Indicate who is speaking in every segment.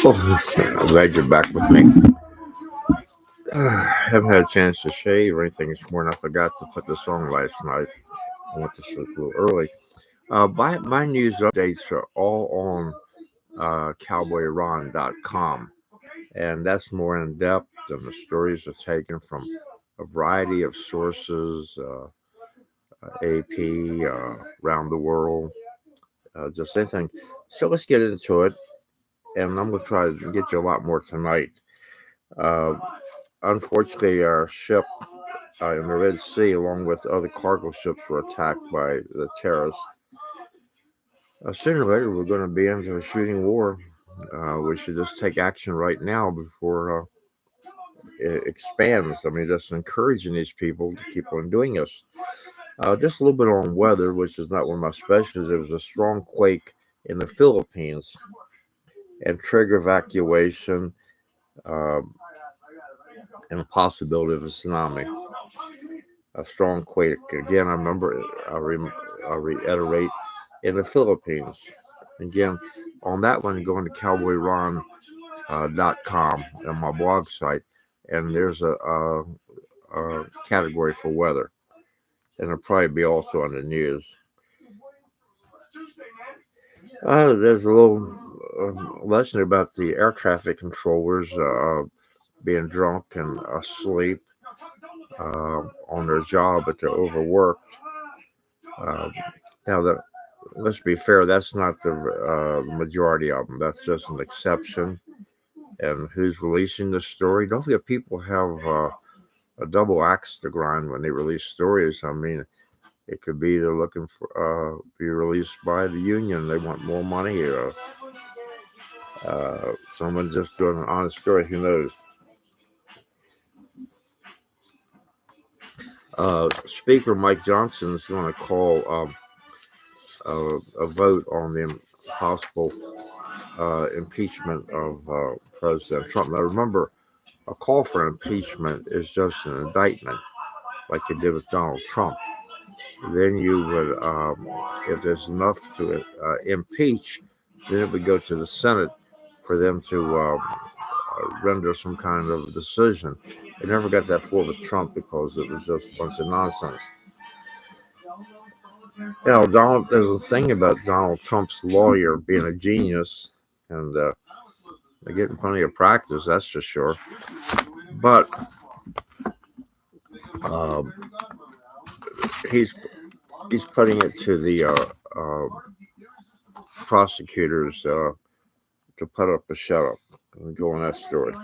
Speaker 1: Oh, I'm glad you're back with me. Haven't had a chance to shave or anything this morning. I forgot to put this on last night. I went to sleep a little early. My news updates are all on cowboyron.com, and that's more in depth, and the stories are taken from a variety of sources, AP, around the world, just anything. So let's get into it, and I'm going to try to get you a lot more tonight. Uh, Unfortunately, our ship in the Red Sea, along with other cargo ships, were attacked by the terrorists. Sooner or later, we're going to be into a shooting war. We should just take action right now before it expands. I mean, just encouraging these people to keep on doing this. Just a little bit on weather, which is not one of my specialties. There was a strong quake in the Philippines and trigger evacuation uh, and a possibility of a tsunami. A strong quake. Again, I remember, I reiterate, in the Philippines. Again, on that one, going to cowboyron.com on my blog site, and there's a category for weather, and it'll probably be also on the news. There's a little lesson about the air traffic controllers being drunk and asleep on their job, but they're overworked. Uh, now, let's be fair, that's not the majority of them. That's just an exception. And who's releasing the story? Don't forget, people have a double axe to grind when they release stories. I mean, it could be they're looking for be released by the union. They want more money, or someone just doing an honest story. Who knows? Speaker Mike Johnson is going to call a vote on the possible impeachment of President Trump. Now, remember, a call for impeachment is just an indictment, like you did with Donald Trump. Then you would, if there's enough to impeach, then it would go to the Senate for them to render some kind of decision. They never got that far with Trump because it was just a bunch of nonsense. There's a thing about Donald Trump's lawyer being a genius, and they're getting plenty of practice, that's for sure. But um, he's putting it to the prosecutors to put up a shut up. And go on that story.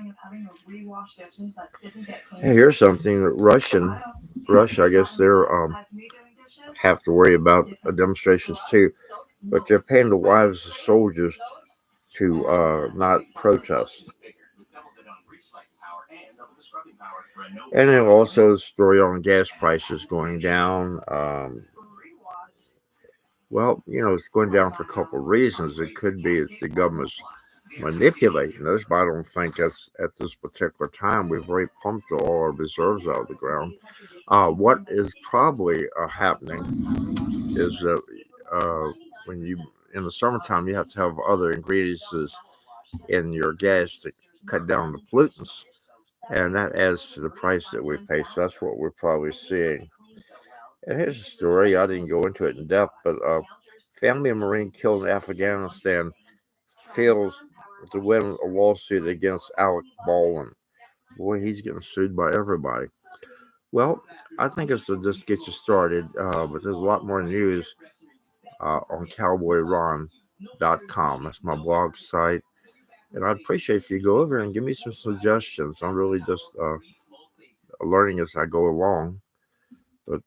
Speaker 1: Hey, here's something that Russia, I guess they're have to worry about demonstrations too, but they're paying the wives of soldiers to not protest. And then also the story on gas prices going down. Well, it's going down for a couple of reasons. It could be that the government's manipulating us, but I don't think that's at this particular time. We've already pumped all our reserves out of the ground. What is probably happening is that when you in the summertime you have to have other ingredients in your gas to cut down the pollutants, and that adds to the price that we pay. So that's what we're probably seeing. And here's a story. I didn't go into it in depth, but family of Marine killed in Afghanistan fails to win a lawsuit against Alec Baldwin. Boy, he's getting sued by everybody. Well, I think it's to just get you started, but there's a lot more news on cowboyron.com. That's my blog site. And I'd appreciate if you go over and give me some suggestions. I'm really just learning as I go along. But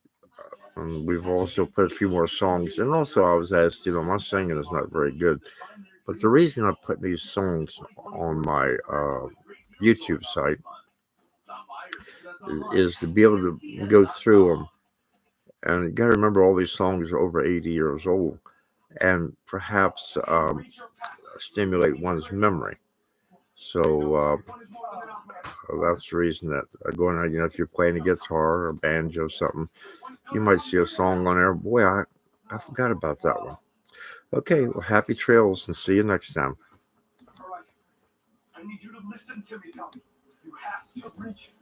Speaker 1: we've also put a few more songs. And also, I was asked, my singing is not very good. But the reason I put these songs on my YouTube site is to be able to go through them. And you got to remember, all these songs are over 80 years old, and perhaps stimulate one's memory. So that's the reason that going on, if you're playing a guitar or a banjo or something, you might see a song on there. Boy, I forgot about that one. Okay, well, happy trails and see you next time.